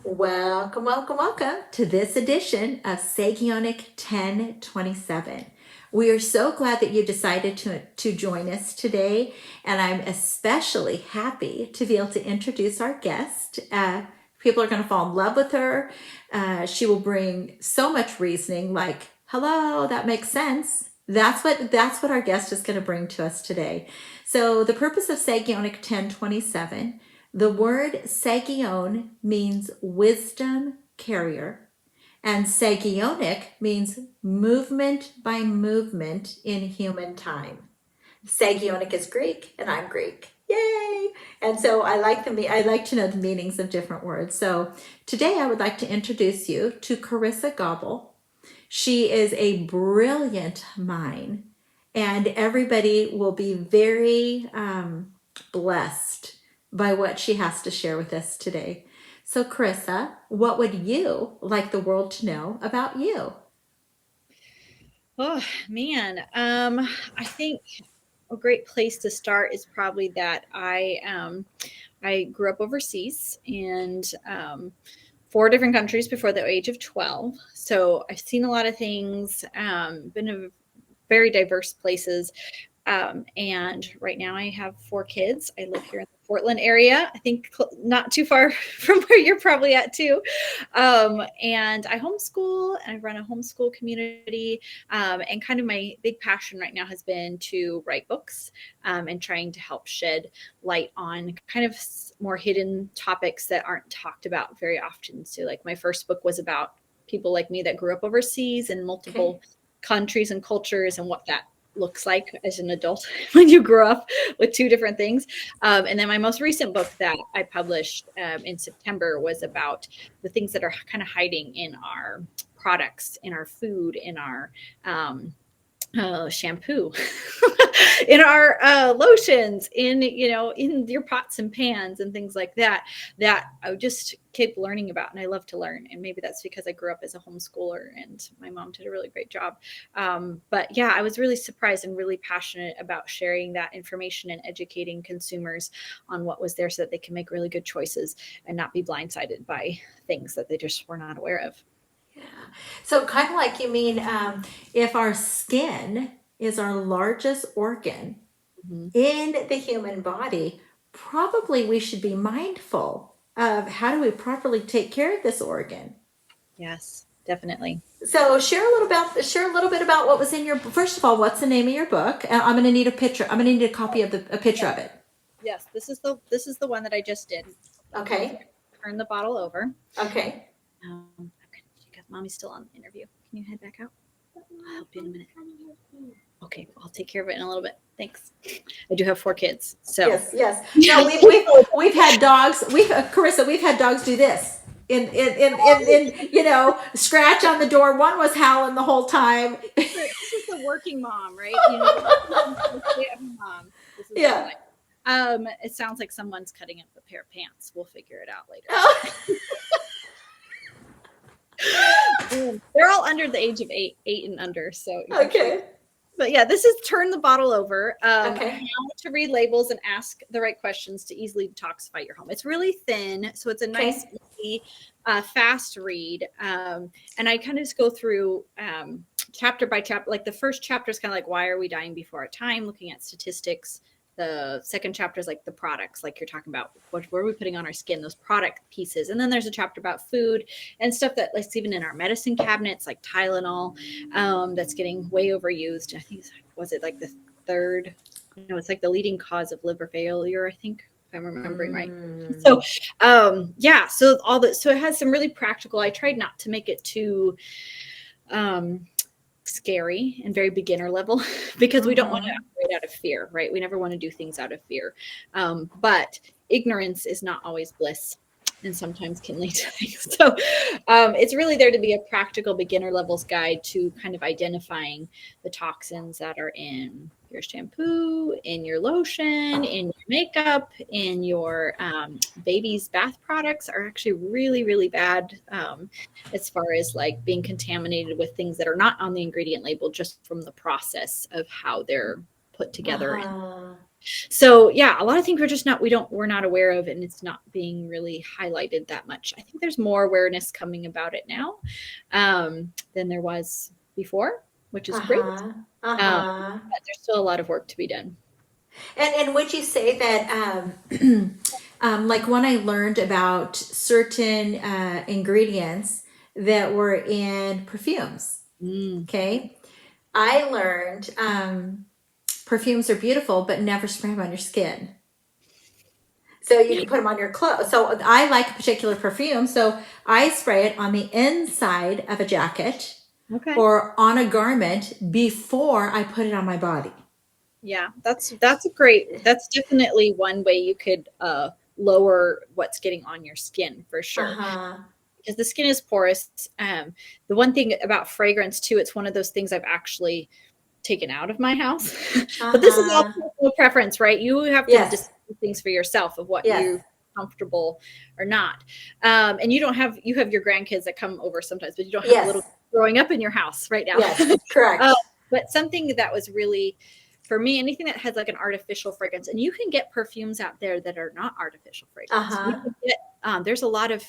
Welcome, welcome, welcome to this edition of Sagionic 1027. We are so glad that you decided to join us today, and I'm especially happy to be able to introduce our guest. People are going to fall in love with her. She will bring so much reasoning, like, "Hello, that makes sense." That's what our guest is going to bring to us today. So, the purpose of Sagionic 1027. The word Sagion means wisdom carrier, and Sagionic means movement by movement in human time. Sagionic is Greek, and I'm Greek. Yay! And so I like to know the meanings of different words. So today I would like to introduce you to Carissa Gobble. She is a brilliant mind, and everybody will be very blessed by what she has to share with us today. So, Carissa, what would you like the world to know about you? Oh man, I think a great place to start is probably that I grew up overseas and 4 different countries before the age of 12. So I've seen a lot of things, been in very diverse places. And right now I have 4 kids. I live here in the Portland area, I think not too far from where you're probably at too. And I homeschool and I run a homeschool community. And kind of my big passion right now has been to write books and trying to help shed light on kind of more hidden topics that aren't talked about very often. So like my first book was about people like me that grew up overseas in multiple Okay. countries and cultures and what that looks like as an adult when you grow up with 2 different things. And then my most recent book that I published in September was about the things that are kind of hiding in our products, in our food, in our shampoo, in our lotions, in your pots and pans and things like that, that I just keep learning about. And I love to learn. And maybe that's because I grew up as a homeschooler and my mom did a really great job. But yeah, I was really surprised and really passionate about sharing that information and educating consumers on what was there so that they can make really good choices and not be blindsided by things that they just were not aware of. Yeah. So, kind of like you mean, if our skin is our largest organ Mm-hmm. in the human body, probably we should be mindful of how do we properly take care of this organ. Yes, definitely. So share a little bit about what was in your. First of all, what's the name of your book? I'm going to need a picture. I'm going to need a copy of a picture of it. Yes, this is the one that I just did. I'll go ahead Okay. and turn the bottle over. Okay. Okay, because mommy's still on the interview. Can you head back out? I'll help you in a minute. Okay, I'll take care of it in a little bit. Thanks. I do have 4 kids, so Yes. Yes. No, we've had dogs. We've Carissa. We've had dogs do this. Scratch on the door. One was howling the whole time. this is the working mom, right? The stay-at-home mom. This is their Yeah. life. It sounds like someone's cutting up a pair of pants. We'll figure it out later. They're all under the age of 8 and under, so Okay. but yeah, this is turn the bottle over. Okay. How to read labels and ask the right questions to easily detoxify your home. It's really thin, so it's a nice, Okay. easy, fast read. And I kind of just go through chapter by chapter. Like the first chapter is kind of like why are we dying before our time, looking at statistics. The second chapter is like the products, like you're talking about what are we putting on our skin, those product pieces. And then there's a chapter about food and stuff that like even in our medicine cabinets, like Tylenol, that's getting way overused. I think was it like the third? No, it's like the leading cause of liver failure. I think if I'm remembering right. Mm. So yeah, so all that. So it has some really practical. I tried not to make it too um, scary and very beginner level because we don't want to Mm-hmm. operate out of fear, right? We never want to do things out of fear. But ignorance is not always bliss and sometimes can lead to things. So it's really there to be a practical beginner levels guide to kind of identifying the toxins that are in your shampoo, in your lotion, in your makeup, in your baby's bath products are actually really, really bad as far as like being contaminated with things that are not on the ingredient label just from the process of how they're put together. Uh-huh. So yeah, a lot of things we're not aware of, and it's not being really highlighted that much. I think there's more awareness coming about it now than there was before, which is great. Uh-huh. Uh-huh. But there's still a lot of work to be done. And would you say that, like when I learned about certain ingredients that were in perfumes, Mm. okay, I learned perfumes are beautiful, but never spray them on your skin. So you can put them on your clothes. So I like a particular perfume, so I spray it on the inside of a jacket Okay. or on a garment before I put it on my body. Yeah, that's definitely one way you could lower what's getting on your skin for sure. Uh-huh. Because the skin is porous. The one thing about fragrance too, it's one of those things I've actually taken out of my house. But this is all Uh-huh. personal preference, right? You have to Yes. decide things for yourself of what Yes. you comfortable or not. And you have your grandkids that come over sometimes, but you don't have little Yes. growing up in your house right now. Yes. Correct. But something that was really for me, anything that has like an artificial fragrance, and you can get perfumes out there that are not artificial fragrance. You Uh-huh. can get, there's a lot of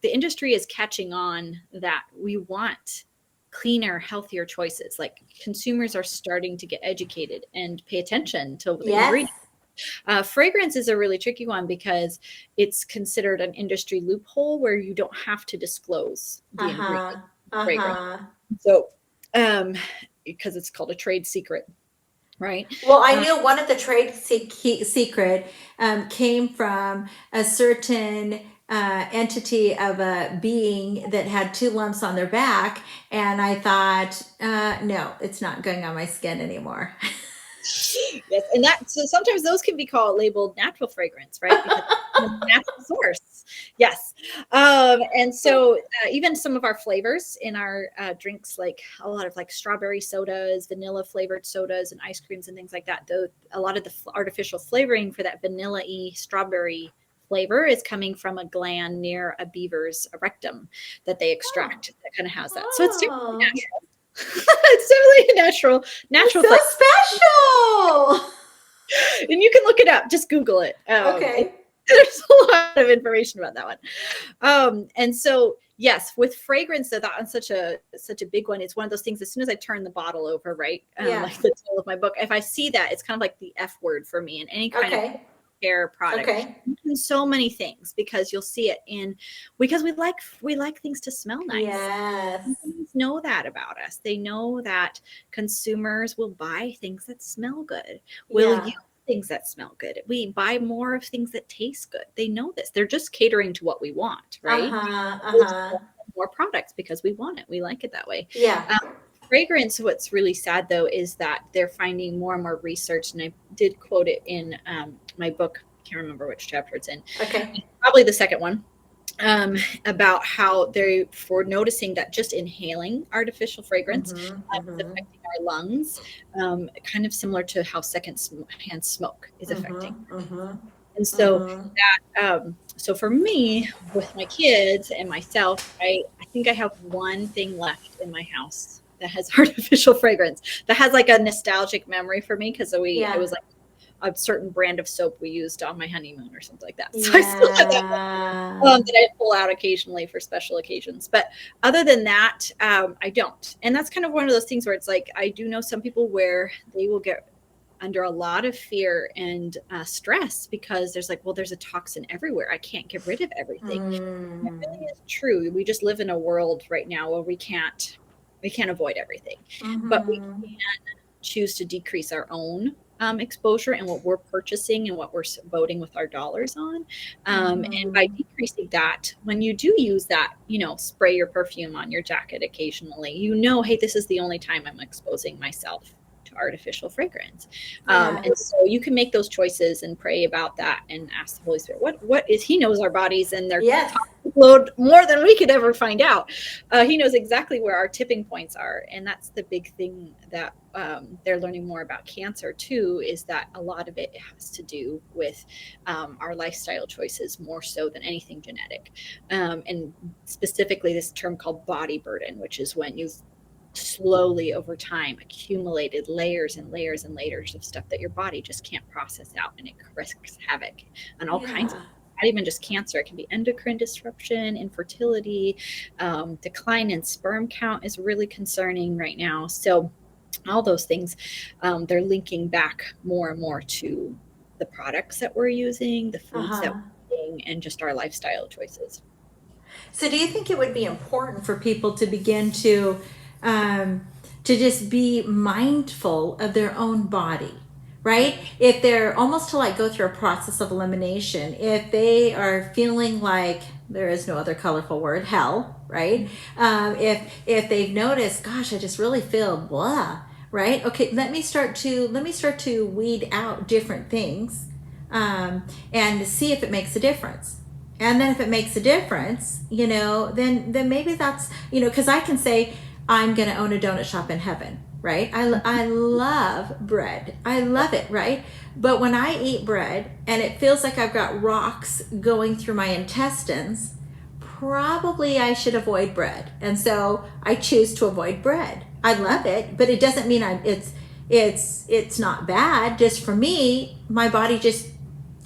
the industry is catching on that we want cleaner, healthier choices. Like consumers are starting to get educated and pay attention to the Yes. ingredients. Fragrance is a really tricky one because it's considered an industry loophole where you don't have to disclose the ingredient fragrance. Uh-huh. So, because it's called a trade secret, right? Well, I knew one of the trade secret came from a certain entity of a being that had two lumps on their back, and I thought, no, it's not going on my skin anymore. Yes, and so sometimes those can be called labeled natural fragrance, right? Because it's a natural source. Yes, and so even some of our flavors in our drinks, like a lot of like strawberry sodas, vanilla flavored sodas, and ice creams and things like that. Though a lot of the artificial flavoring for that vanilla-y strawberry flavor is coming from a gland near a beaver's rectum that they extract that kind of has that. So it's definitely Oh, natural. It's definitely a natural so flavor. special. And you can look it up. Just Google it. Okay. There's a lot of information about that one. And so, yes, with fragrance, that's such a big one. It's one of those things. As soon as I turn the bottle over, right, Yeah. like the title of my book, if I see that, it's kind of like the F word for me in any kind of Okay. hair product. Okay. In so many things because you'll see it because we like things to smell nice. Yes. Companies know that about us. They know that consumers will buy things that smell good. Will Yeah. use things that smell good. We buy more of things that taste good. They know this. They're just catering to what we want, right? Uh-huh. We'll just Uh-huh. want more products because we want it. We like it that way. Yeah. Fragrance, what's really sad though is that they're finding more and more research, and I did quote it in my book. I can't remember which chapter it's in. Okay. Probably the second one. About how they're noticing that just inhaling artificial fragrance is affecting our lungs, kind of similar to how second-hand smoke is affecting. And so so for me, with my kids and myself, I think I have one thing left in my house that has artificial fragrance that has like a nostalgic memory for me because it was like a certain brand of soap we used on my honeymoon or something like that. So I still have that one, that I pull out occasionally for special occasions. But other than that, I don't. And that's kind of one of those things where it's like, I do know some people where they will get under a lot of fear and stress because there's like, well, there's a toxin everywhere. I can't get rid of everything. It really is true. We just live in a world right now where we can't avoid everything, but we can choose to decrease our own exposure and what we're purchasing and what we're voting with our dollars on. And by decreasing that, when you do use that, spray your perfume on your jacket occasionally, hey, this is the only time I'm exposing myself to artificial fragrance. And so you can make those choices and pray about that and ask the Holy Spirit, what is, he knows our bodies and their toxic load more than we could ever find out. He knows exactly where our tipping points are. And that's the big thing that they're learning more about cancer too, is that a lot of it has to do with our lifestyle choices more so than anything genetic. And specifically this term called body burden, which is when you've slowly over time accumulated layers and layers and layers of stuff that your body just can't process out, and it wreaks havoc on all kinds of, Yeah. not even just cancer. It can be endocrine disruption, infertility, decline in sperm count is really concerning right now. So all those things, they're linking back more and more to the products that we're using, the foods that Uh-huh. we're eating, and just our lifestyle choices. So do you think it would be important for people to begin to just be mindful of their own body, right? If they're almost to like go through a process of elimination, if they are feeling like there is no other colorful word, hell, right? If they've noticed, gosh, I just really feel blah, right? Okay, let me start to weed out different things, and see if it makes a difference. And then if it makes a difference, then maybe that's, because I can say I'm going to own a donut shop in heaven, right? I love bread. I love it, right? But when I eat bread and it feels like I've got rocks going through my intestines, probably I should avoid bread. And so I choose to avoid bread. I love it, but it doesn't mean it's not bad. Just for me, my body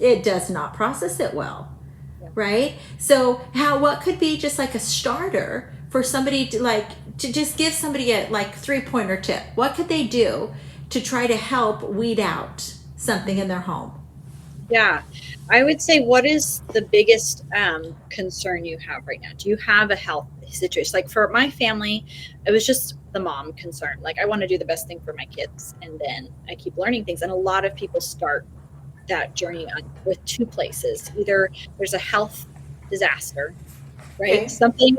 it does not process it well. Right? So what could be just like a starter for somebody to just give somebody a like 3-pointer tip? What could they do to try to help weed out something in their home? Yeah, I would say, what is the biggest concern you have right now? Do you have a health situation? Like for my family, it was just the mom concern. Like I want to do the best thing for my kids, and then I keep learning things. And a lot of people start that journey with two places. Either there's a health disaster, right? Okay. Something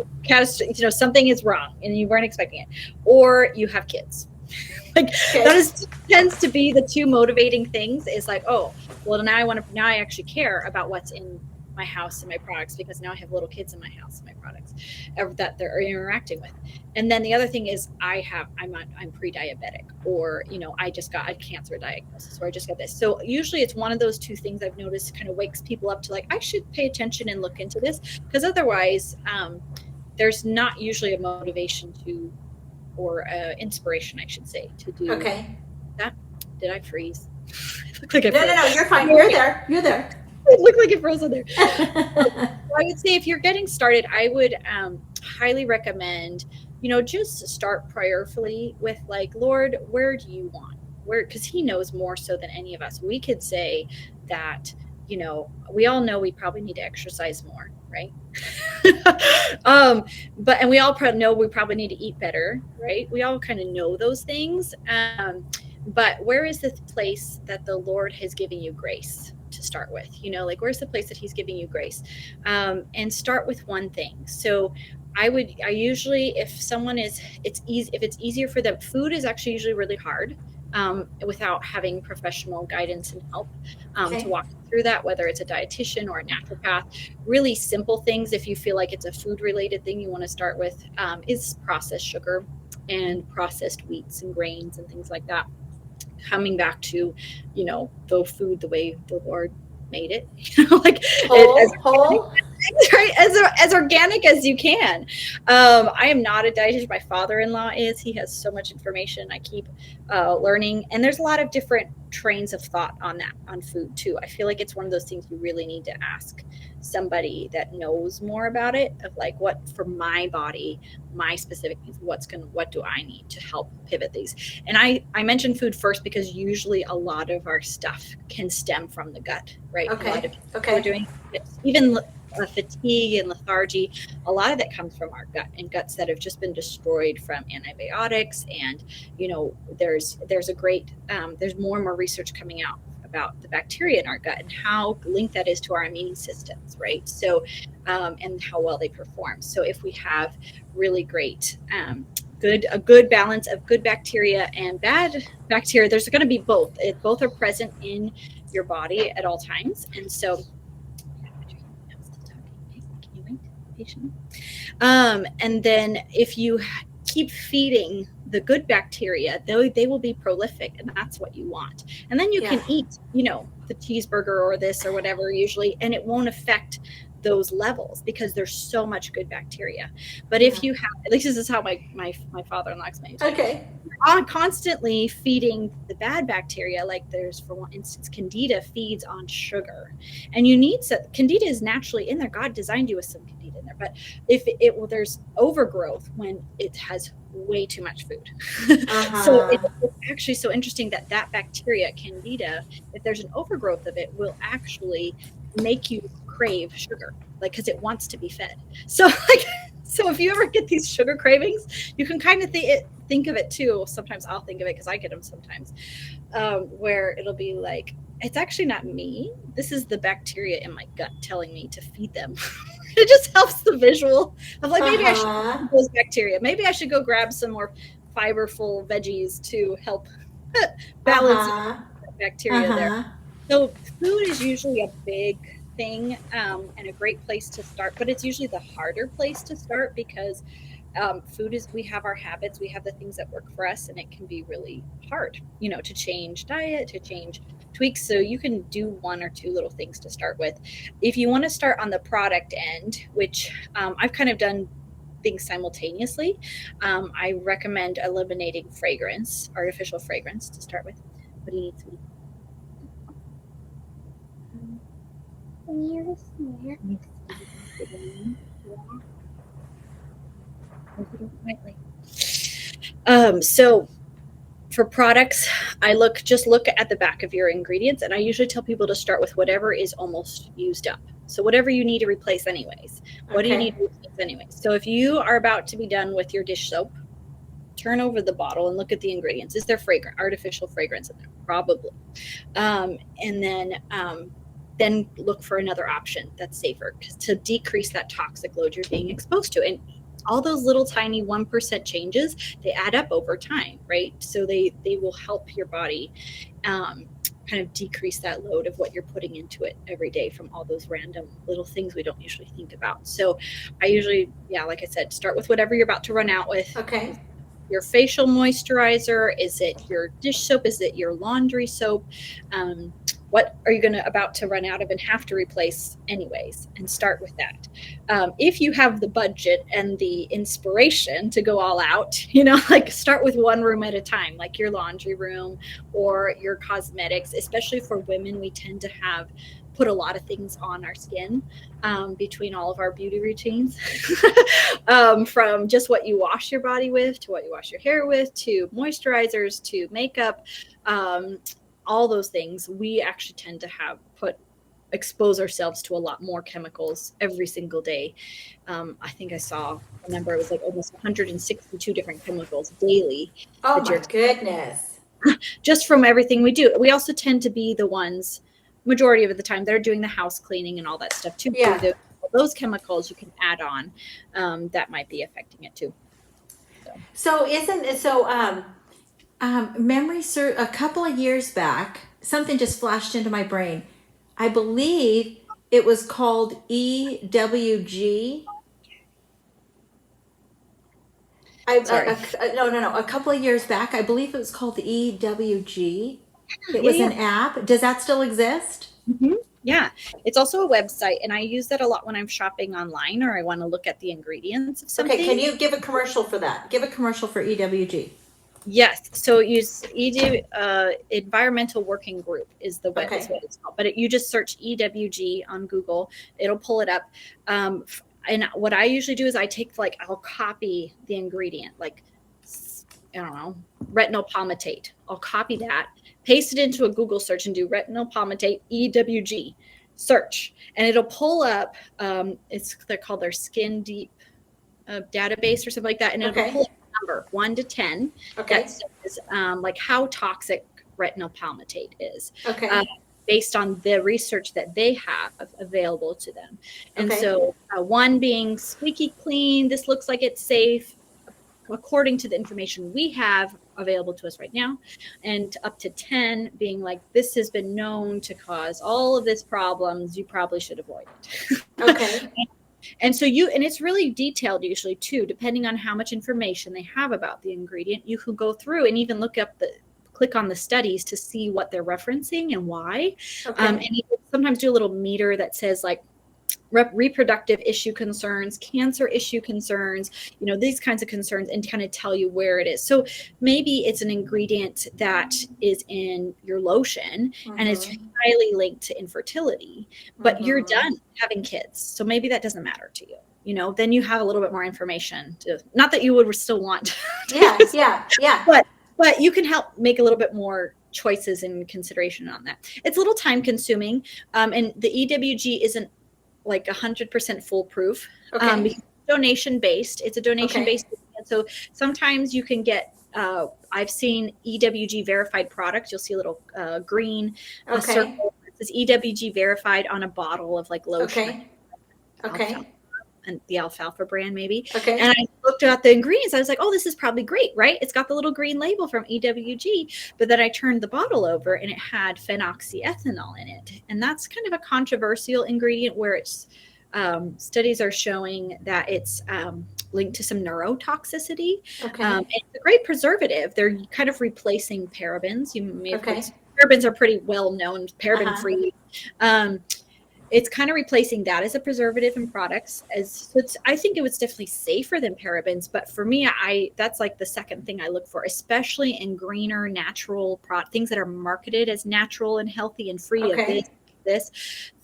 something is wrong and you weren't expecting it, or you have kids. Like Okay. that tends to be the two motivating things. Is like, oh, well, now I actually care about what's in my house and my products, because now I have little kids in my house and my products that they're interacting with. And then the other thing is I'm pre-diabetic, or I just got a cancer diagnosis, or I just got this. So usually it's one of those two things I've noticed kind of wakes people up to like, I should pay attention and look into this, because otherwise there's not usually a motivation to, or inspiration, I should say, to do Okay. that. Did I freeze? It looked like I No, froze. no, you're fine. You're there. You're there. It looked like it froze on there. I would say if you're getting started, I would highly recommend, just start prayerfully with like, Lord, where do you want? Where? Because He knows more so than any of us. We could say that, we all know we probably need to exercise more, right? And we all know we probably need to eat better, right? We all kind of know those things. But where is the place that the Lord has given you grace to start with? Like where's the place that He's giving you grace? And start with one thing. So I usually, if it's easier for them, food is actually usually really hard without having professional guidance and help to walk through that, whether it's a dietitian or a naturopath. Really simple things, if you feel like it's a food related thing you want to start with, is processed sugar and processed wheats and grains and things like that. Coming back to, the food the way the Lord made it, like Whole. right, as organic as you can. I am not a dietitian. My father-in-law is. He has so much information. I keep learning, and there's a lot of different trains of thought on food too. I feel like it's one of those things you really need to ask somebody that knows more about it, of like, what for my body, my specific needs, what do I need to help pivot these. And I mentioned food first because usually a lot of our stuff can stem from the gut, right? Okay. A lot of people are doing even fatigue and lethargy. A lot of that comes from our gut, and guts that have just been destroyed from antibiotics. And there's more and more research coming out about the bacteria in our gut and how linked that is to our immune systems, right? So and how well they perform. So if we have really great a good balance of good bacteria and bad bacteria, there's going to be both. Both are present in your body at all times. And so and then if you keep feeding the good bacteria, they will be prolific, and that's what you want. And then you can eat, the cheeseburger or this or whatever usually, and it won't affect those levels because there's so much good bacteria. But if you have, at least this is how my father-in-law explained it. Okay. On constantly feeding the bad bacteria, like there's, for one instance, candida feeds on sugar, and you need candida is naturally in there. God designed you with some candida in there, but if there's overgrowth when it has way too much food. So it's actually so interesting that bacteria, candida, if there's an overgrowth of it, will actually make you crave sugar, like, because it wants to be fed. So if you ever get these sugar cravings, you can kind of think of it too. Sometimes I'll think of it because I get them sometimes, where it'll be like, it's actually not me. This is the bacteria in my gut telling me to feed them. It just helps the visual of like, maybe I should feed those bacteria. Maybe I should go grab some more fiberful veggies to help balance bacteria there. So food is usually a big thing and a great place to start, but it's usually the harder place to start because food is, we have our habits, we have the things that work for us, and it can be really hard, to change diet, to change tweaks. So you can do one or two little things to start with. If you want to start on the product end, which I've kind of done things simultaneously, I recommend eliminating artificial fragrance to start with. What do you need, sweetie? So for products, I look at the back of your ingredients, and I usually tell people to start with whatever is almost used up. So whatever you need to replace anyways. What do you need to replace anyways? So if you are about to be done with your dish soap, turn over the bottle and look at the ingredients. Is there artificial fragrance in there? Probably. And then look for another option that's safer to decrease that toxic load you're being exposed to. And all those little tiny 1% changes, they add up over time, right? So they will help your body kind of decrease that load of what you're putting into it every day from all those random little things we don't usually think about. So I usually, like I said, start with whatever you're about to run out with. Okay. Your facial moisturizer? Is it your dish soap? Is it your laundry soap? What are you about to run out of and have to replace anyways? And start with that. If you have the budget and the inspiration to go all out, like start with one room at a time, like your laundry room or your cosmetics. Especially for women, we tend to put a lot of things on our skin between all of our beauty routines, from just what you wash your body with to what you wash your hair with to moisturizers to makeup. All those things, we actually tend to expose ourselves to a lot more chemicals every single day. I think I saw a number, it was like almost 162 different chemicals daily. Oh my goodness. Just from everything we do. We also tend to be the ones, majority of the time, they're doing the house cleaning and all that stuff too. Yeah. Those chemicals you can add on that might be affecting it too. Memory serve, a couple of years back, something just flashed into my brain. I believe it was called EWG. No. A couple of years back, I believe it was called the EWG. It was an app. Does that still exist? Mm-hmm. Yeah, it's also a website, and I use that a lot when I'm shopping online or I want to look at the ingredients of something. Okay, can you give a commercial for that? Give a commercial for EWG. Yes, so use Environmental Working Group is the web, is what it's called. But you just search EWG on Google, it'll pull it up. And what I usually do is I'll copy the ingredient, like, I don't know, retinol palmitate. I'll copy that, paste it into a Google search and do retinol palmitate EWG search. And it'll pull up, they're called their Skin Deep database or something like that. And it'll pull up number 1 to 10 that says like how toxic retinol palmitate is, based on the research that they have available to them. And so 1 being squeaky clean, this looks like it's safe according to the information we have available to us right now, and up to 10 being like, this has been known to cause all of this problems, you probably should avoid it. And so and it's really detailed usually too, depending on how much information they have about the ingredient. You can go through and even click on the studies to see what they're referencing and why. And you can sometimes do a little meter that says like reproductive issue concerns, cancer issue concerns, these kinds of concerns, and kind of tell you where it is. So maybe it's an ingredient that is in your lotion and it's highly linked to infertility, but you're done having kids. So maybe that doesn't matter to you. Then you have a little bit more information not that you would still want. Yeah. But you can help make a little bit more choices and consideration on that. It's a little time consuming. And the EWG isn't like 100% foolproof. Because it's donation based. It's a donation based. And so sometimes you can get, I've seen EWG verified products. You'll see a little green circle. It says EWG verified on a bottle of like lotion. And the alfalfa brand maybe. And I looked at the ingredients. I was like, oh, this is probably great, right? It's got the little green label from EWG. But then I turned the bottle over and it had phenoxyethanol in it. And that's kind of a controversial ingredient where it's studies are showing that it's linked to some neurotoxicity. It's a great preservative. They're kind of replacing parabens. You may have parabens are pretty well known, paraben free. It's kind of replacing that as a preservative in products. I think it was definitely safer than parabens, but for me, that's like the second thing I look for, especially in greener, natural things that are marketed as natural and healthy and free of this.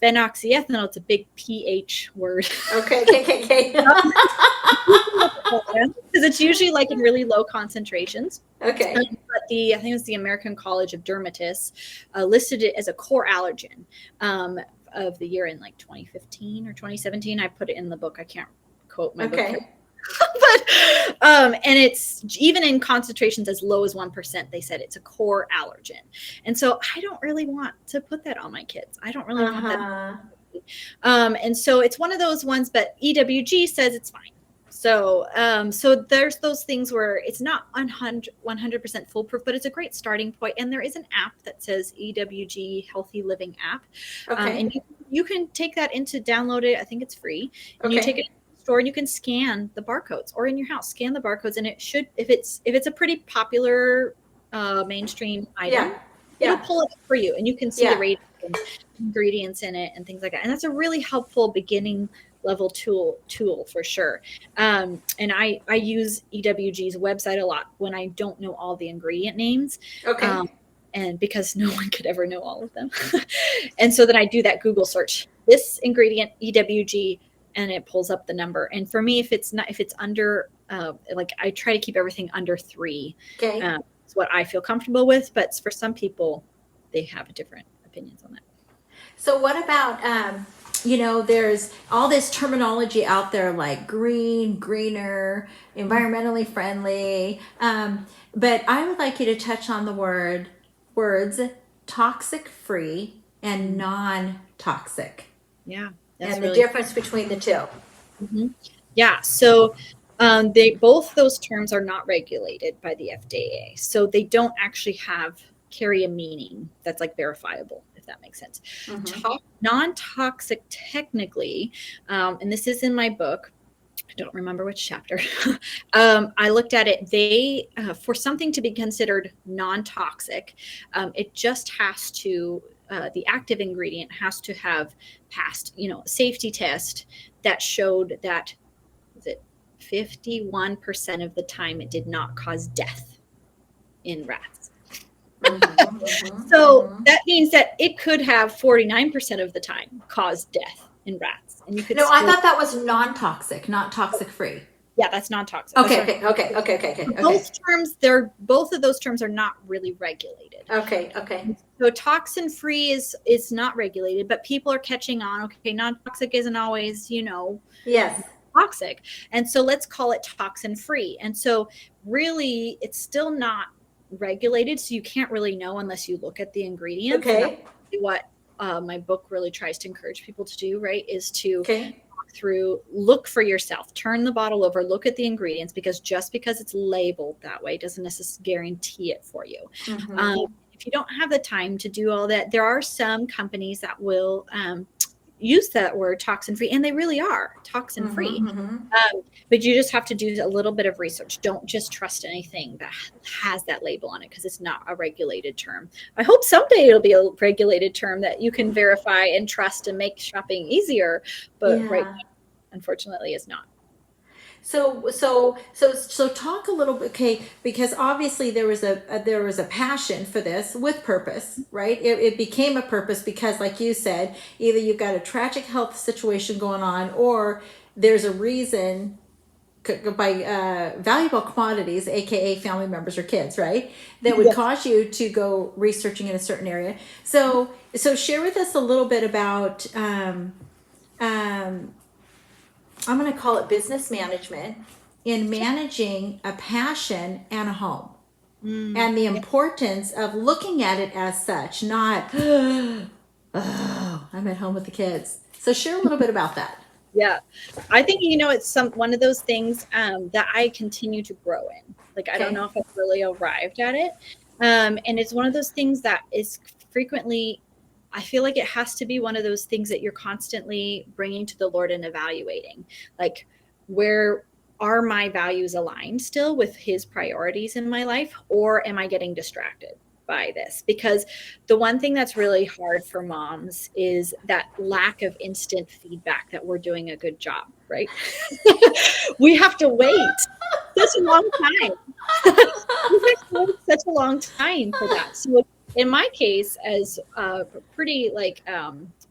Phenoxyethanol, it's a big PH word. Because it's usually like in really low concentrations. But I think it was the American College of Dermatists listed it as a core allergen. Of the year in like 2015 or 2017. I put it in the book. I can't quote my book. But and it's even in concentrations as low as 1%, they said it's a core allergen. And so I don't really want to put that on my kids. I don't really want that. And so it's one of those ones, but EWG says it's fine. So there's those things where it's not 100% foolproof, but it's a great starting point. And there is an app that says EWG Healthy Living app. And you can take that download it. I think it's free. And you take it to the store and you can scan the barcodes, or in your house, scan the barcodes. And it should, if it's a pretty popular mainstream item, it'll pull it up for you. And you can see the ratings and ingredients in it and things like that. And that's a really helpful beginning level tool for sure. And I use EWG's website a lot when I don't know all the ingredient names. And because no one could ever know all of them. And so then I do that Google search, this ingredient EWG, and it pulls up the number. And for me, if it's under, like I try to keep everything under 3. It's what I feel comfortable with. But for some people, they have different opinions on that. So what about, there's all this terminology out there like green, greener, environmentally friendly. But I would like you to touch on the words toxic free and non-toxic. Yeah. And the difference between the two. Yeah. So both those terms are not regulated by the FDA. So they don't actually carry a meaning that's like verifiable, if that makes sense. Non-toxic technically, and this is in my book, I don't remember which chapter. I looked at it. For something to be considered non-toxic, it just has to, the active ingredient has to have passed, a safety test that showed that, was it 51% of the time it did not cause death in rats. So that means that it could have 49% of the time caused death in rats. And you could I thought that was non-toxic, not toxic free. Yeah, that's non-toxic. Okay. Both of those terms are not really regulated. Okay. So toxin free is not regulated, but people are catching on. Okay, non-toxic isn't always, yes, toxic. And so let's call it toxin free. And so really it's still not regulated, so you can't really know unless you look at the ingredients. Okay. What my book really tries to encourage people to do, right, is to walk through, look for yourself, turn the bottle over, look at the ingredients, because just because it's labeled that way doesn't necessarily guarantee it for you. If you don't have the time to do all that, there are some companies that will use that word toxin free, and they really are toxin free. But you just have to do a little bit of research. Don't just trust anything that has that label on it, because it's not a regulated term. I hope someday it'll be a regulated term that you can verify and trust and make shopping easier. But right now, unfortunately, it's not. So talk a little bit, okay, because obviously there was a passion for this with purpose, right? It became a purpose because, like you said, either you've got a tragic health situation going on, or there's a reason by valuable commodities, aka family members or kids, right, that would cause you to go researching in a certain area. So share with us a little bit about I'm going to call it business management in managing a passion and a home, and the importance of looking at it as such, not, oh, I'm at home with the kids. So share a little bit about that. Yeah, I think, it's one of those things that I continue to grow in. Like, I don't know if I've really arrived at it. And it's one of those things that is frequently, I feel like it has to be one of those things that you're constantly bringing to the Lord and evaluating. Like, where are my values aligned still with his priorities in my life, or am I getting distracted by this? Because the one thing that's really hard for moms is that lack of instant feedback that we're doing a good job, right? We have to wait such a long time. We have to wait such a long time for that. So in my case, as a pretty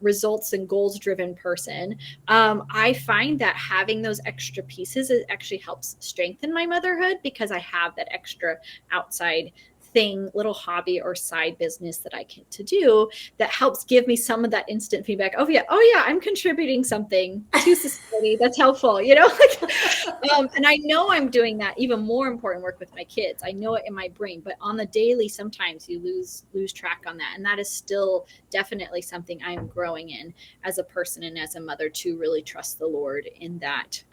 results and goals driven person, I find that having those extra pieces, it actually helps strengthen my motherhood, because I have that extra outside thing, little hobby or side business that I get to do that helps give me some of that instant feedback. Oh yeah, I'm contributing something to society that's helpful, and I know I'm doing that even more important work with my kids. I know it in my brain, but on the daily, sometimes you lose track on that. And that is still definitely something I am growing in as a person and as a mother, to really trust the Lord in that.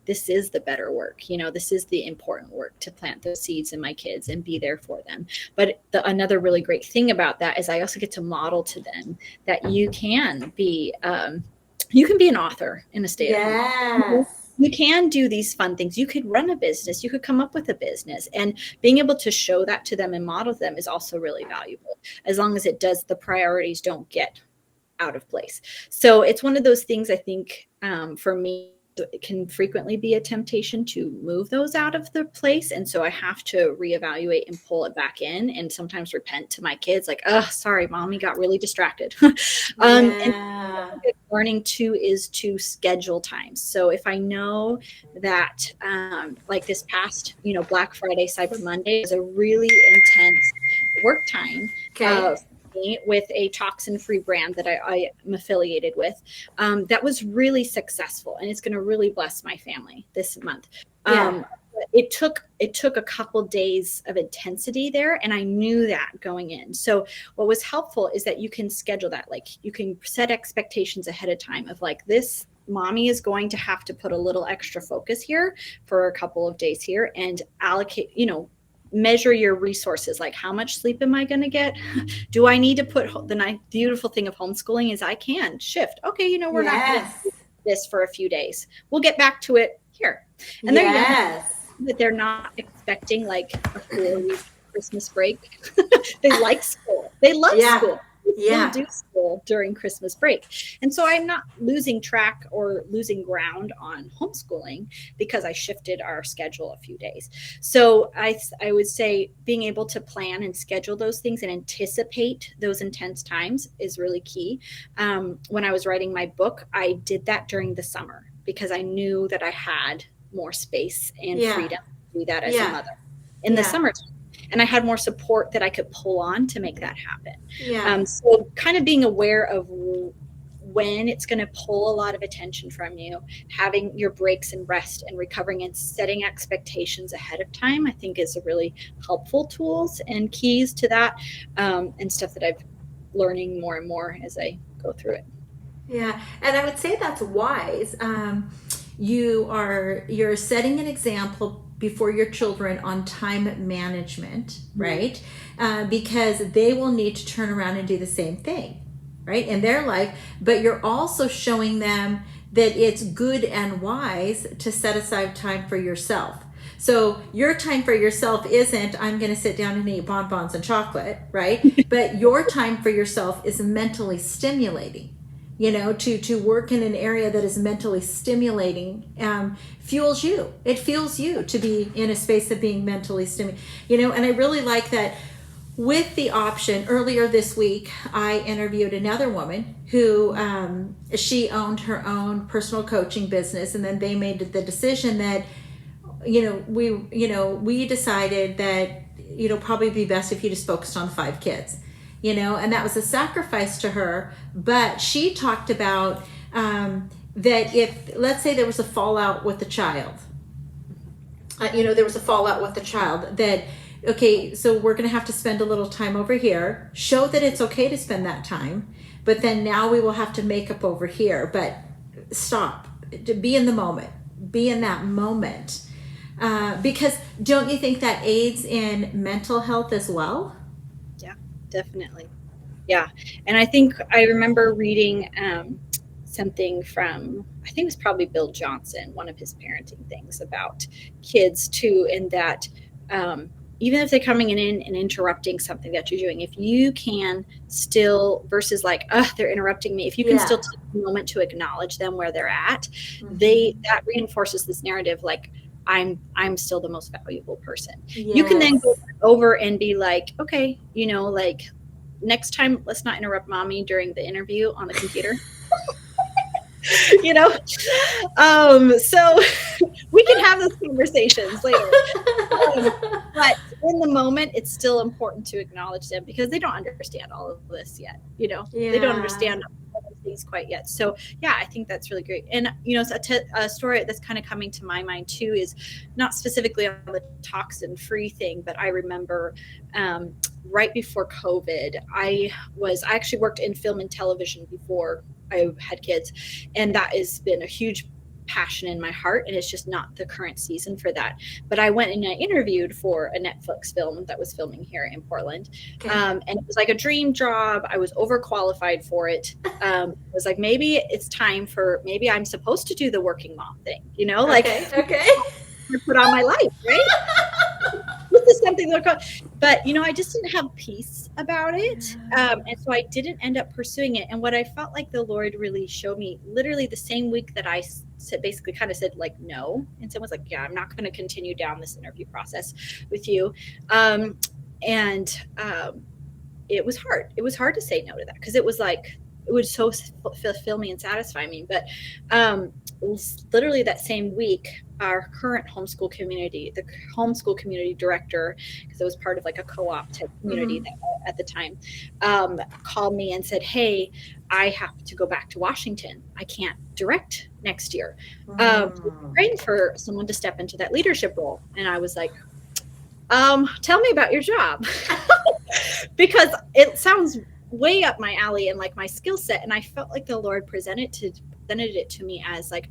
This is the better work. This is the important work, to plant those seeds in my kids and be there for them. But another really great thing about that is I also get to model to them that you can be an author in a stay-at-home. You can do these fun things. You could run a business. You could come up with a business, and being able to show that to them and model them is also really valuable, as long as the priorities don't get out of place. So it's one of those things, I think, for me, it can frequently be a temptation to move those out of the place. And so I have to reevaluate and pull it back in, and sometimes repent to my kids, like, oh, sorry, mommy got really distracted. And learning too is to schedule times. So if I know that like this past, Black Friday, Cyber Monday is a really intense work time. With a toxin-free brand that I am affiliated with, that was really successful, and it's going to really bless my family this month. It took a couple days of intensity there, and I knew that going in. So what was helpful is that you can schedule that. Like, you can set expectations ahead of time of, like, this mommy is going to have to put a little extra focus here for a couple of days here, and allocate, measure your resources. Like, how much sleep am I going to get? Do I need to put the beautiful thing of homeschooling is I can shift. Okay, we're not going to do this for a few days. We'll get back to it here. And that they're not expecting like a 4-week Christmas break. They like school. They love school. They do school during Christmas break. And so I'm not losing track or losing ground on homeschooling because I shifted our schedule a few days. So I would say being able to plan and schedule those things and anticipate those intense times is really key. When I was writing my book, I did that during the summer because I knew that I had more space and freedom to do that as a mother in the summertime. And I had more support that I could pull on to make that happen. So kind of being aware of when it's going to pull a lot of attention from you, having your breaks and rest and recovering and setting expectations ahead of time, I think is a really helpful tools and keys to that, and stuff that I've learning more and more as I go through it. Yeah. And I would say that's wise. You're setting an example before your children on time management, right? Because they will need to turn around and do the same thing, right, in their life, but you're also showing them that it's good and wise to set aside time for yourself. So your time for yourself isn't, I'm going to sit down and eat bonbons and chocolate, right? But your time for yourself is mentally stimulating. To work in an area that is mentally stimulating fuels you. It fuels you to be in a space of being mentally stimulating. And I really like that. With the option, earlier this week, I interviewed another woman who she owned her own personal coaching business, and then they made the decision that we decided that probably be best if you just focused on 5 kids, and that was a sacrifice to her. But she talked about that if, let's say, there was a fallout with the child, that, okay, so we're going to have to spend a little time over here, show that it's okay to spend that time, but then now we will have to make up over here. But stop, to be in the moment, be in that moment. Because don't you think that aids in mental health as well? Yeah, definitely. Yeah. And I think I remember reading something from, I think it was probably Bill Johnson, one of his parenting things about kids too, and that even if they're coming in and interrupting something that you're doing, if you can still, versus like, they're interrupting me, if you can still take a moment to acknowledge them where they're at, that reinforces this narrative, like, I'm still the most valuable person. Yes. You can then go over and be like, okay, like, next time, let's not interrupt mommy during the interview on the computer. So we can have those conversations later. But in the moment, it's still important to acknowledge them because they don't understand all of this yet. They don't understand all those things quite yet. So yeah, I think that's really great. And a story that's kind of coming to my mind too is not specifically on the toxin-free thing, but I remember right before COVID, I actually worked in film and television before I had kids, and that has been a huge passion in my heart, and it's just not the current season for that. But I went and I interviewed for a Netflix film that was filming here in Portland. Okay. And it was like a dream job. I was overqualified for it. It was like, maybe it's time for, maybe I'm supposed to do the working mom thing, okay. Put on my life, right? This is something but I just didn't have peace about it. And so I didn't end up pursuing it. And what I felt like the Lord really showed me, literally the same week that I basically kind of said like no, and someone's like, yeah, I'm not going to continue down this interview process with you. It was hard. It was hard to say no to that because it was like, it would so fulfill me and satisfy me. But literally that same week, our current homeschool community, the homeschool community director, because it was part of like a co-op type community at the time, called me and said, hey, I have to go back to Washington. I can't direct next year. Praying for someone to step into that leadership role. And I was like, tell me about your job. Because it sounds way up my alley and like my skill set. And I felt like the Lord presented it to me as like,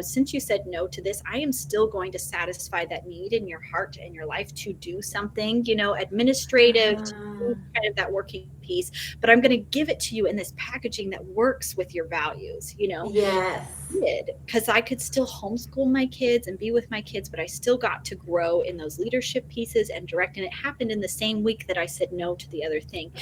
since you said no to this, I am still going to satisfy that need in your heart and your life to do something, administrative, to do kind of that working piece, but I'm going to give it to you in this packaging that works with your values, Yes. Because I could still homeschool my kids and be with my kids, but I still got to grow in those leadership pieces and direct. And it happened in the same week that I said no to the other thing.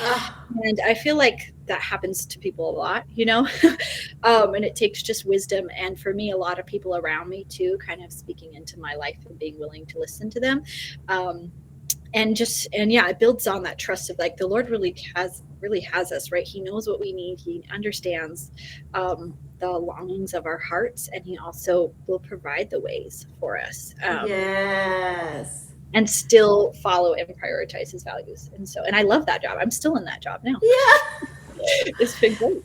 And I feel like that happens to people a lot, and it takes just wisdom. And for me, a lot of people around me too, kind of speaking into my life and being willing to listen to them. It builds on that trust of like, the Lord really has us, right? He knows what we need. He understands the longings of our hearts, and he also will provide the ways for us. Yes. And still follow and prioritize his values. And I love that job. I'm still in that job now. Yeah. It's been great.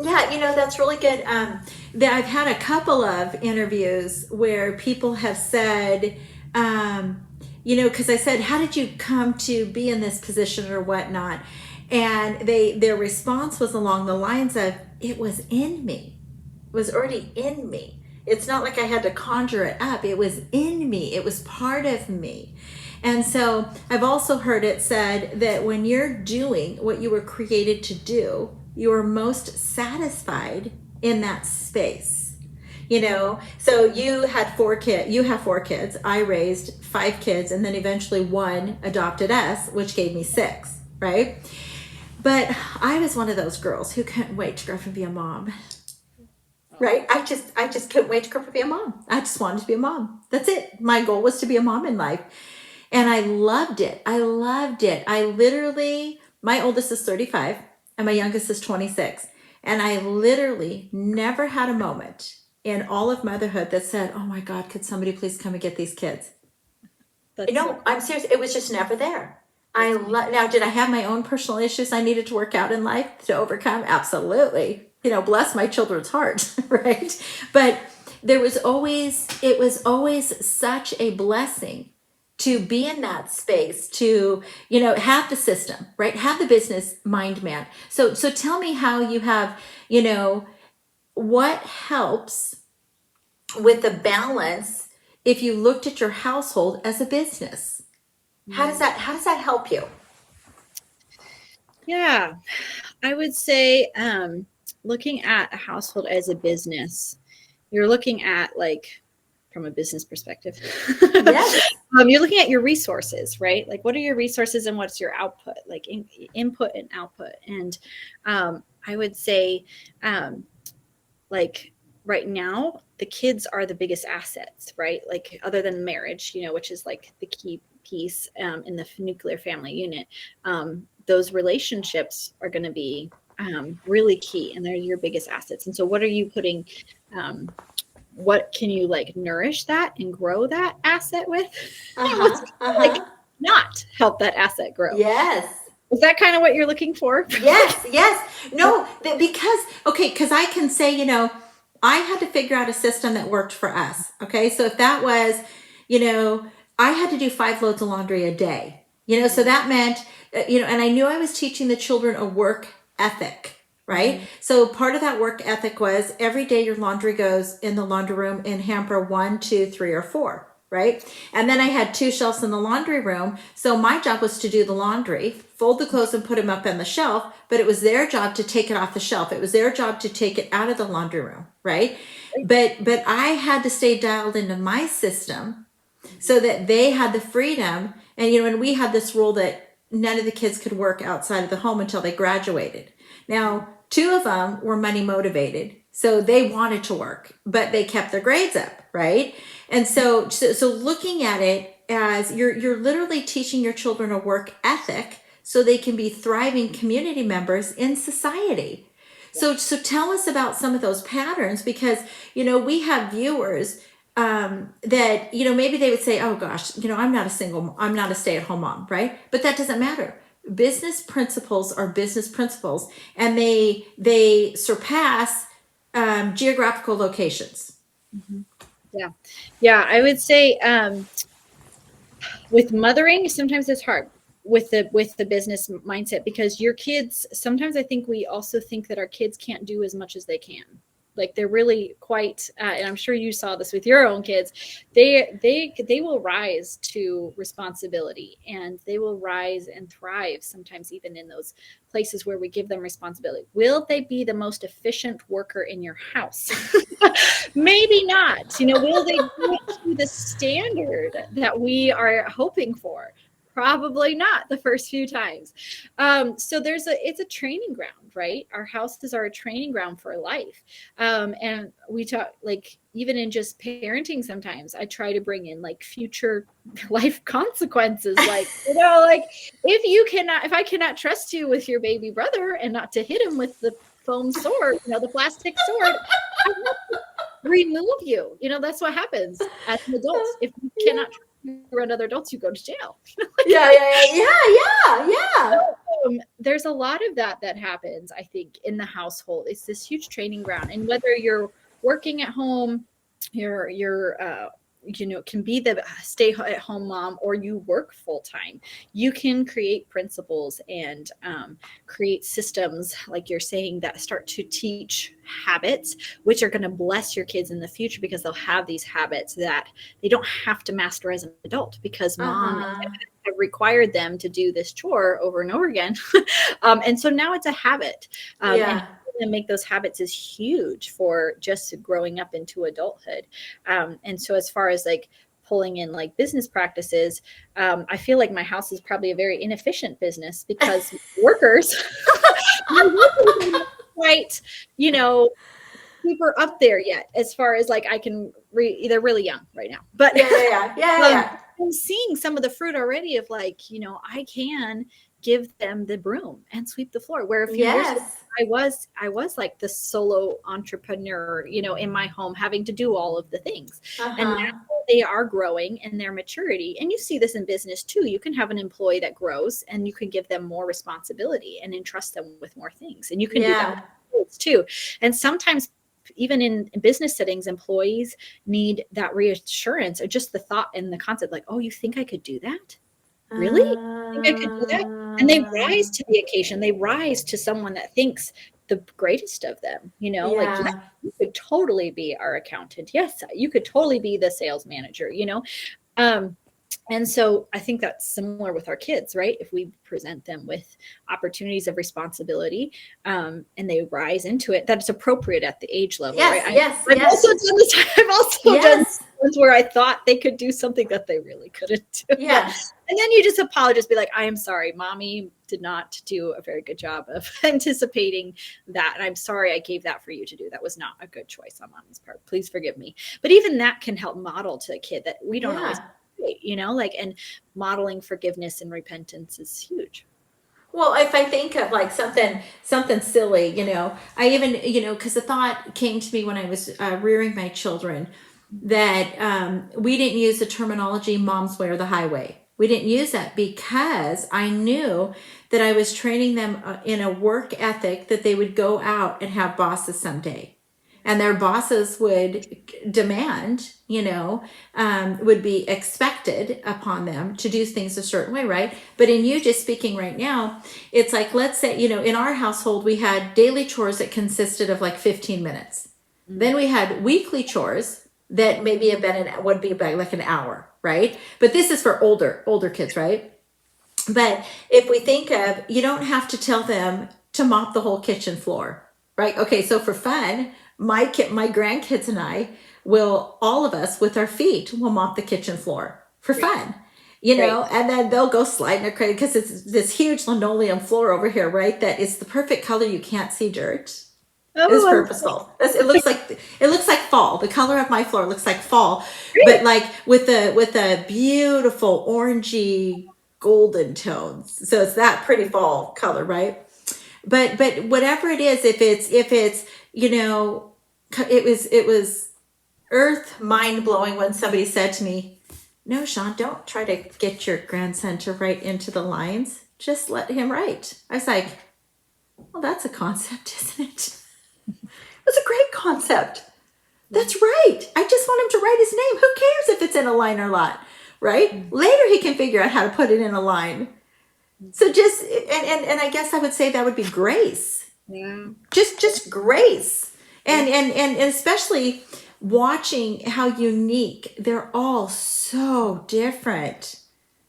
Yeah, that's really good. I've had a couple of interviews where people have said, because I said, how did you come to be in this position or whatnot? And their response was along the lines of, it was in me. It was already in me. It's not like I had to conjure it up. It was in me. It was part of me. And so I've also heard it said that when you're doing what you were created to do, you are most satisfied in that space. You know, so you have 4 kids. I raised 5 kids, and then eventually one adopted us, which gave me 6, right? But I was one of those girls who couldn't wait to grow up and be a mom. Right? I just couldn't wait to grow up and be a mom. I just wanted to be a mom. That's it. My goal was to be a mom in life. And I loved it. I loved it. I literally, my oldest is 35 and my youngest is 26. And I literally never had a moment in all of motherhood that said, oh my God, could somebody please come and get these kids? No, I'm serious. It was just never there. Now, did I have my own personal issues I needed to work out in life to overcome? Absolutely. Bless my children's hearts, right? But it was always such a blessing to be in that space, to, have the system, right? Have the business mind man. So tell me how you have, what helps with the balance if you looked at your household as a business. How does that help you? Yeah, I would say looking at a household as a business, you're looking at like from a business perspective. Yes. You're looking at your resources, right? Like what are your resources and what's your output, like input and output. And I would say like right now, the kids are the biggest assets, right? Like other than marriage, which is like the key piece in the nuclear family unit. Those relationships are going to be really key, and they're your biggest assets. And so what are you putting, what can you like nourish that and grow that asset with? Like not help that asset grow. Yes. Is that kind of what you're looking for? Yes. No, because I can say, I had to figure out a system that worked for us. Okay. So if that was, I had to do 5 loads of laundry a day, so that meant, and I knew I was teaching the children a work ethic, right? Mm-hmm. So part of that work ethic was every day your laundry goes in the laundry room in hamper 1, 2, 3, or 4. Right? And then I had 2 shelves in the laundry room. So my job was to do the laundry, fold the clothes and put them up on the shelf, but it was their job to take it off the shelf. It was their job to take it out of the laundry room, right? But I had to stay dialed into my system so that they had the freedom. And, and we had this rule that none of the kids could work outside of the home until they graduated. Now, 2 of them were money motivated. So they wanted to work, but they kept their grades up, right? And so looking at it as you're literally teaching your children a work ethic so they can be thriving community members in society. Yeah. So tell us about some of those patterns, because, we have viewers that, maybe they would say, oh gosh, I'm not a stay-at-home mom, right? But that doesn't matter. Business principles are business principles, and they surpass geographical locations. Mm-hmm. Yeah. I would say with mothering, sometimes it's hard with the business mindset, because your kids, sometimes I think we also think that our kids can't do as much as they can. Like they're really quite, and I'm sure you saw this with your own kids, they will rise to responsibility, and they will rise and thrive sometimes even in those places where we give them responsibility. Will they be the most efficient worker in your house? Maybe not. Will they do it to the standard that we are hoping for? Probably not the first few times. So it's a training ground, right? Our houses are a training ground for life. And we talk, like, even in just parenting, sometimes I try to bring in like future life consequences. Like, like if I cannot trust you with your baby brother and not to hit him with the foam sword, the plastic sword, I have to remove you. That's what happens as an adult. If you cannot around other adults, you go to jail. Yeah. There's a lot of that happens, I think, in the household. It's this huge training ground, and whether you're working at home, you're can be the stay at home mom, or you work full time. You can create principles and create systems, like you're saying, that start to teach habits, which are going to bless your kids in the future, because they'll have these habits that they don't have to master as an adult, because mom have required them to do this chore over and over again. And so now it's a habit. And make those habits is huge for just growing up into adulthood. And so as far as like pulling in like business practices, I feel like my house is probably a very inefficient business, because workers, quite, super up there yet, as far as like I can they're really young right now, but I'm seeing some of the fruit already of like, I can give them the broom and sweep the floor, where a few years ago, I was like the solo entrepreneur, in my home, having to do all of the things. And now they are growing in their maturity. And you see this in business too. You can have an employee that grows, and you can give them more responsibility and entrust them with more things. And you can do that with kids too. And sometimes even in business settings, employees need that reassurance, or just the thought and the concept, like, oh, you think I could do that? Really? I think I could do that? And they rise to the occasion. They rise to someone that thinks the greatest of them, like, yes, you could totally be our accountant. Yes, you could totally be the sales manager, and so I think that's similar with our kids, right? If we present them with opportunities of responsibility, and they rise into it, that's appropriate at the age level, right? I've also done this. I've also done ones where I thought they could do something that they really couldn't do. Yes. And then you just apologize, be like, I am sorry, mommy did not do a very good job of anticipating that. And I'm sorry I gave that for you to do. That was not a good choice on mommy's part. Please forgive me. But even that can help model to a kid that we don't always, and modeling forgiveness and repentance is huge. Well, if I think of like something silly, I even, because the thought came to me when I was rearing my children, that we didn't use the terminology "mom's way" or "the highway." We didn't use that because I knew that I was training them in a work ethic, that they would go out and have bosses someday. And their bosses would demand, would be expected upon them to do things a certain way, right? But in you just speaking right now, it's like, let's say, in our household, we had daily chores that consisted of like 15 minutes. Mm-hmm. Then we had weekly chores that maybe would be about like an hour, right? But this is for older kids, right? But if we think of, you don't have to tell them to mop the whole kitchen floor, right? Okay, so for fun, my grandkids and I will, all of us with our feet, will mop the kitchen floor for fun, and then they'll go slide in their cradle, because it's this huge linoleum floor over here, right? That is the perfect color. You can't see dirt. It's purposeful. It looks like fall. The color of my floor looks like fall, but like with the beautiful orangey golden tones. So it's that pretty fall color, right? But whatever it is, if it's it was earth mind blowing when somebody said to me, "No, Shawn, don't try to get your grandson to write into the lines. Just let him write." I was like, "Well, that's a concept, isn't it?" It's a great concept. That's right. I just want him to write his name. Who cares if it's in a line or not, right? Later he can figure out how to put it in a line. So just, and I guess I would say that would be grace. Yeah. Just grace. And especially watching how unique, they're all so different.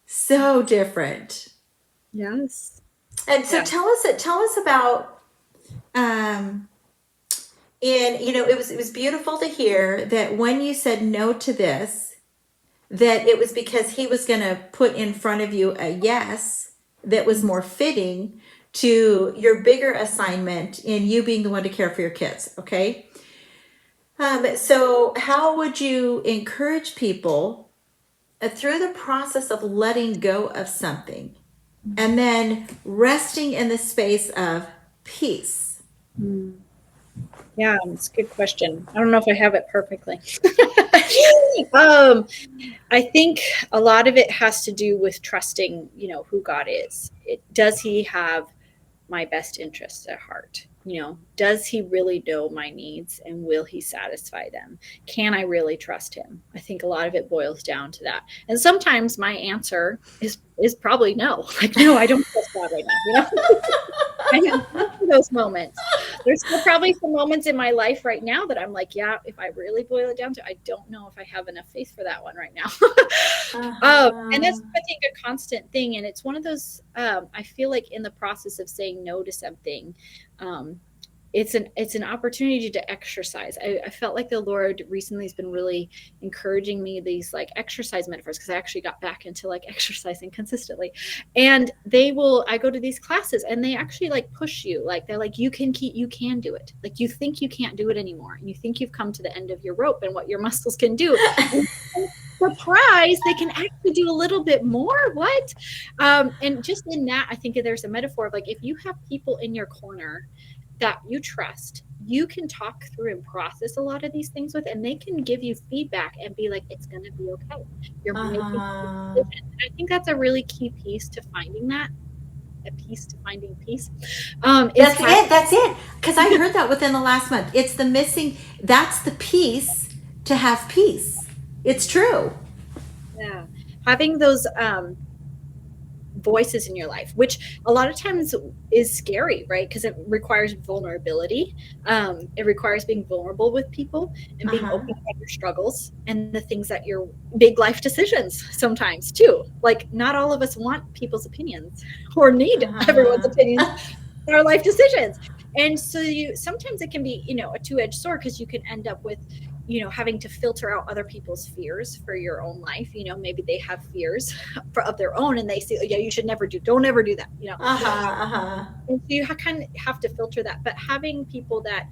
So different. Yes. And so tell us about, it was beautiful to hear that when you said no to this, that it was because he was going to put in front of you a yes that was more fitting to your bigger assignment in you being the one to care for your kids. Okay. So how would you encourage people through the process of letting go of something and then resting in the space of peace? Yeah, it's a good question. I don't know if I have it perfectly. I think a lot of it has to do with trusting, who God is. Does he have my best interests at heart? does he really know my needs and will he satisfy them? Can I really trust him? I think a lot of it boils down to that. And sometimes my answer is probably no. Like, no, I don't trust God right now. I have those moments. There's still probably some moments in my life right now that I'm like, yeah, if I really boil it down to, I don't know if I have enough faith for that one right now. And that's, I think, a constant thing. And it's one of those, I feel like in the process of saying no to something, it's an opportunity to exercise. I felt like the Lord recently has been really encouraging me these like exercise metaphors, because I actually got back into like exercising consistently. And I go to these classes and they actually like push you. Like they're like, you can do it. Like you think you can't do it anymore. And you think you've come to the end of your rope and what your muscles can do. Surprise, they can actually do a little bit more. What? And just in that, I think there's a metaphor of like, if you have people in your corner that you trust, you can talk through and process a lot of these things with, and they can give you feedback and be like, it's going to be okay. You're making a decision. And I think that's a really key piece to finding that. A piece to finding peace. That's it. Because I heard that within the last month. It's the missing, that's the piece to have peace. It's true. Yeah. Having those voices in your life, which a lot of times is scary, right? Because it requires vulnerability. It requires being vulnerable with people and being open about your struggles and the things that your big life decisions sometimes too. Like not all of us want people's opinions or need everyone's opinions in our life decisions. And so sometimes it can be, a two-edged sword, because you can end up with, having to filter out other people's fears for your own life. Maybe they have fears of their own and they say, oh, yeah, you should don't ever do that. And so you kind of have to filter that. But having people that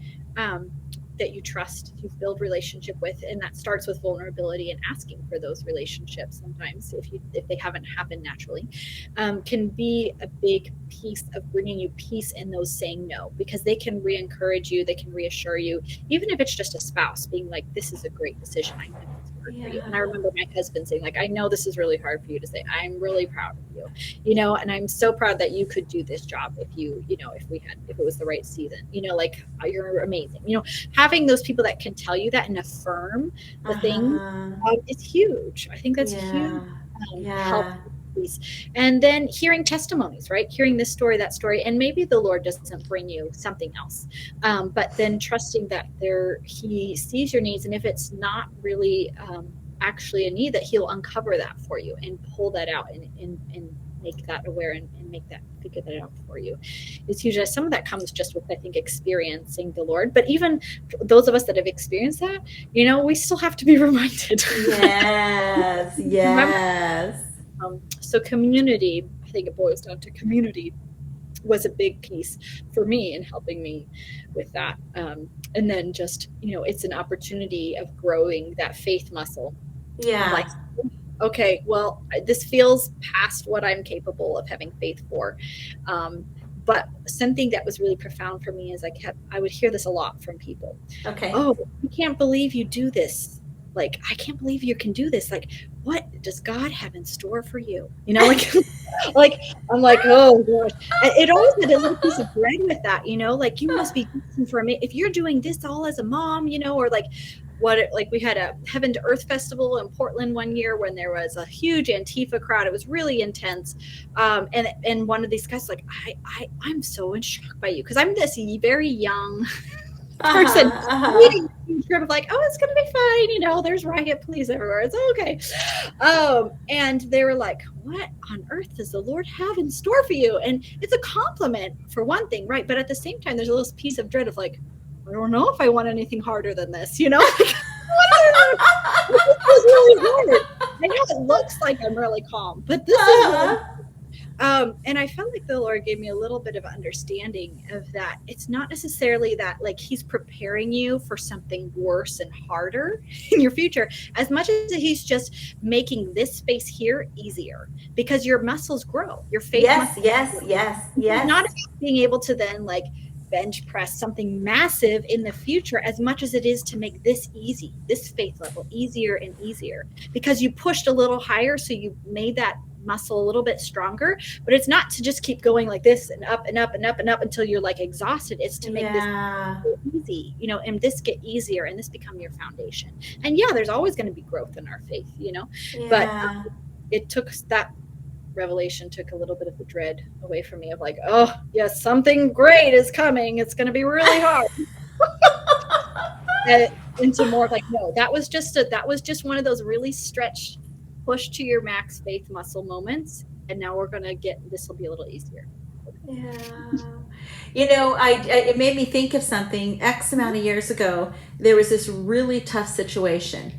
you trust, you build relationship with, and that starts with vulnerability and asking for those relationships sometimes if they haven't happened naturally, can be a big piece of bringing you peace in those saying no, because they can re-encourage you, they can reassure you, even if it's just a spouse being like, this is a great decision, I know it's hard for you. And I remember my husband saying like, I know this is really hard for you to say, I'm really proud of you, and I'm so proud that you could do this job if if it was the right season, like you're amazing. Having those people that can tell you that and affirm the thing is huge. I think that's huge. Help. And then hearing testimonies, right? Hearing this story, that story, and maybe the Lord doesn't bring you something else, but then trusting that he sees your needs, and if it's not really actually a need, that he'll uncover that for you and pull that out and make that aware and figure that out for you. It's huge. Some of that comes just with, I think, experiencing the Lord. But even those of us that have experienced that, we still have to be reminded. Yes. So community, I think it boils down to community, was a big piece for me in helping me with that. And then just, it's an opportunity of growing that faith muscle. Yeah. Like, okay, well, this feels past what I'm capable of having faith for. But something that was really profound for me is I would hear this a lot from people. Okay. Oh, I can't believe you do this. Like, I can't believe you can do this. Like, what does God have in store for you? Like I'm like, oh gosh. It always had a little piece of bread with that, like you must be for me if you're doing this all as a mom, or like we had a Heaven to Earth festival in Portland one year when there was a huge Antifa crowd. It was really intense. And one of these guys like, I'm so in shock by you, because I'm this very young person reading of like, oh, it's gonna be fine, there's riot police everywhere, it's okay. And they were like, what on earth does the Lord have in store for you? And it's a compliment for one thing, right? But at the same time, there's a little piece of dread of like, I don't know if I want anything harder than this, This is really hard. I know it looks like I'm really calm, but this is really and I felt like the Lord gave me a little bit of understanding of that. It's not necessarily that like he's preparing you for something worse and harder in your future, as much as he's just making this space here easier, because your muscles grow, your faith muscles grow. It's not being able to then like bench press something massive in the future as much as it is to make this faith level easier and easier, because you pushed a little higher, so you made that muscle a little bit stronger, but it's not to just keep going like this and up and up and up and up until you're like exhausted. It's to make this easy, you know, and this get easier and this become your foundation. And yeah, there's always going to be growth in our faith, you know, but it took that revelation took a little bit of the dread away from me of like, oh yes, something great is coming. It's going to be really hard. Into more like, no, that was just one of those really stretched, push to your max faith muscle moments. And now we're going to this will be a little easier. Yeah. You know, it made me think of something. X amount of years ago, there was this really tough situation.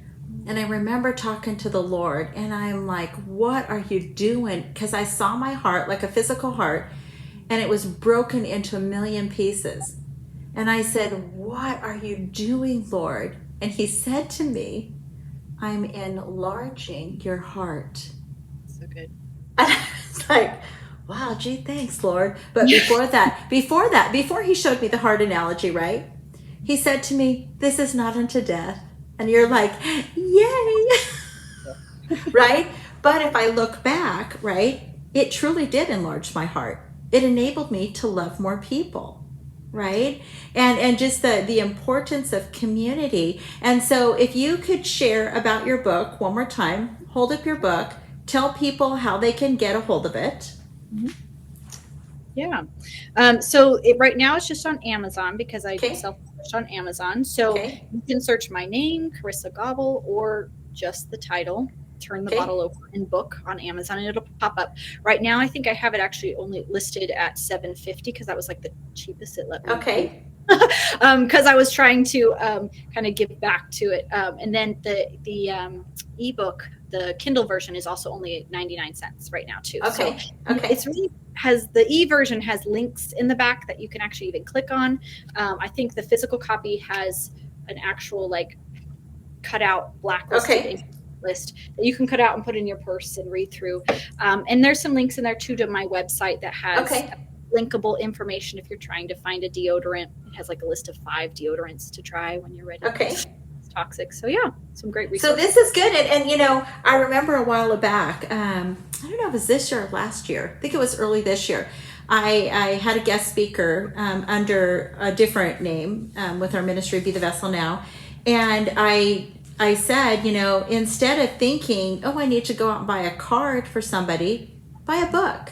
And I remember talking to the Lord, and I'm like, what are you doing? Because I saw my heart, like a physical heart, and it was broken into a million pieces. And I said, what are you doing, Lord? And he said to me, I'm enlarging your heart. So good. And I was like, wow, gee, thanks, Lord. But before he showed me the heart analogy, right? He said to me, this is not unto death. And you're like, yay, right? But if I look back, right, it truly did enlarge my heart. It enabled me to love more people, right? And just the importance of community. And so if you could share about your book one more time, hold up your book, tell people how they can get a hold of it. Mm-hmm. Yeah. So right now it's just on Amazon because I self-published on Amazon. So you can search my name, Carissa Gobble, or just the title, Turn the Bottle Over in book on Amazon, and it'll pop up. Right now, I think I have it actually only listed at $7.50 because that was like the cheapest it let me. Okay. Because I was trying to kind of give back to it. And then the ebook, the Kindle version, is also only 99 cents right now too. Okay. So it's really the e-version has links in the back that you can actually even click on. I think the physical copy has an actual like cut out blacklisted list that you can cut out and put in your purse and read through. And there's some links in there too to my website that has linkable information if you're trying to find a deodorant. It has like a list of 5 deodorants to try when you're ready. It's toxic. So yeah, some great resources. So this is good. And you know, I remember a while back, I don't know if it was this year or last year. I think it was early this year. I had a guest speaker under a different name with our ministry, Be the Vessel Now. And I said, you know, instead of thinking, oh, I need to go out and buy a card for somebody, buy a book,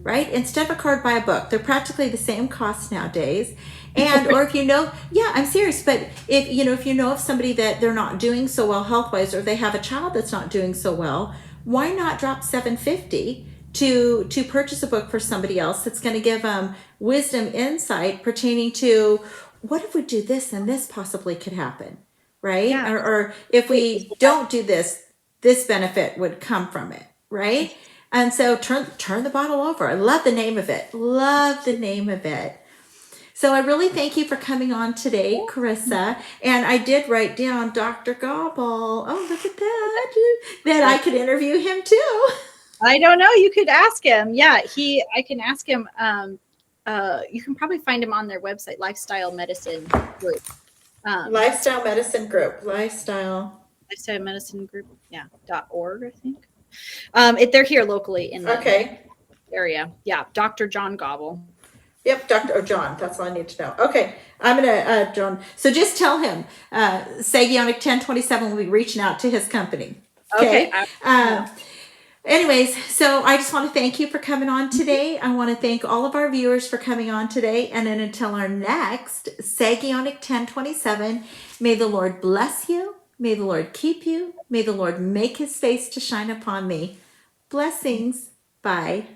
right? Instead of a card, buy a book. They're practically the same cost nowadays. And, or if you know, yeah, I'm serious. But if you know of somebody that they're not doing so well health-wise, or they have a child that's not doing so well, why not drop $7.50 to purchase a book for somebody else that's going to give them wisdom, insight pertaining to what if we do this and this possibly could happen, right? Yeah. Or if we don't do this, this benefit would come from it, right? And so turn the bottle over. I love the name of it. Love the name of it. So I really thank you for coming on today, Carissa. And I did write down Dr. Gobble. Oh, look at that. That I could interview him too. I don't know. You could ask him. Yeah, I can ask him. You can probably find him on their website, Lifestyle Medicine Group. Lifestyle Medicine Group. Lifestyle Medicine Group. Yeah. .org, I think. They're here locally in the area. Yeah. Dr. John Gobble. Yep, Dr. John. That's all I need to know. Okay, I'm gonna John. So just tell him Sagionic 1027 will be reaching out to his company. Okay. Anyways, so I just want to thank you for coming on today. I want to thank all of our viewers for coming on today. And then until our next Sagionic 1027, may the Lord bless you. May the Lord keep you. May the Lord make his face to shine upon me. Blessings. Bye.